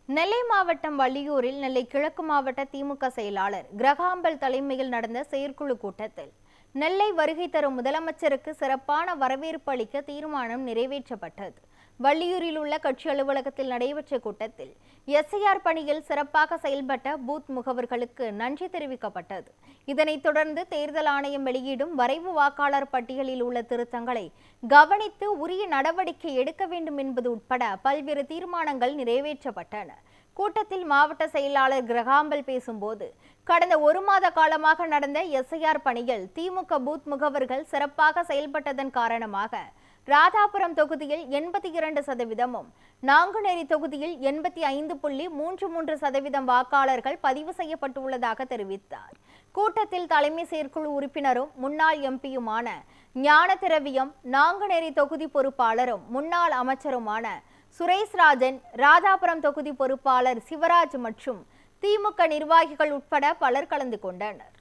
நெல்லை மாவட்டம் வள்ளியூரில் நெல்லை கிழக்கு மாவட்ட திமுக செயலாளர் கிரகாம்பல் தலைமையில் நடந்த செயற்குழு கூட்டத்தில் நெல்லை வருகை தரும் முதலமைச்சருக்கு சிறப்பான வரவேற்பு அளிக்க தீர்மானம் நிறைவேற்றப்பட்டது. வள்ளியூரில் உள்ள கட்சி அலுவலகத்தில் நடைபெற்ற கூட்டத்தில் எஸ்ஐஆர் பணியில் சிறப்பாக செயல்பட்ட பூத் முகவர்களுக்கு நன்றி தெரிவிக்கப்பட்டது. இதனைத் தொடர்ந்து தேர்தல் ஆணையம் வெளியிடும் வரைவு வாக்காளர் பட்டியலில் உள்ள திருத்தங்களை கவனித்து உரிய நடவடிக்கை எடுக்க வேண்டும் என்பது உட்பட பல்வேறு தீர்மானங்கள் நிறைவேற்றப்பட்டன. கூட்டத்தில் மாவட்ட செயலாளர் கிரகாம்பல் பேசும்போது, கடந்த ஒரு மாத காலமாக நடந்த எஸ்ஐஆர் பணியில் திமுக பூத் முகவர்கள் சிறப்பாக செயல்பட்டதன் காரணமாக ராதாபுரம் தொகுதியில் 82%, நாங்குநேரி தொகுதியில் 85.33% வாக்காளர்கள் பதிவு செய்யப்பட்டுள்ளதாக தெரிவித்தார். கூட்டத்தில் தலைமை செயற்குழு உறுப்பினரும் முன்னாள் எம்பியுமான ஞானதிரவியம், நாங்குநேரி தொகுதி பொறுப்பாளரும் முன்னாள் அமைச்சருமான சுரேஷ்ராஜன், ராதாபுரம் தொகுதி பொறுப்பாளர் சிவராஜ் மற்றும் திமுக நிர்வாகிகள் உட்பட பலர் கலந்து கொண்டனர்.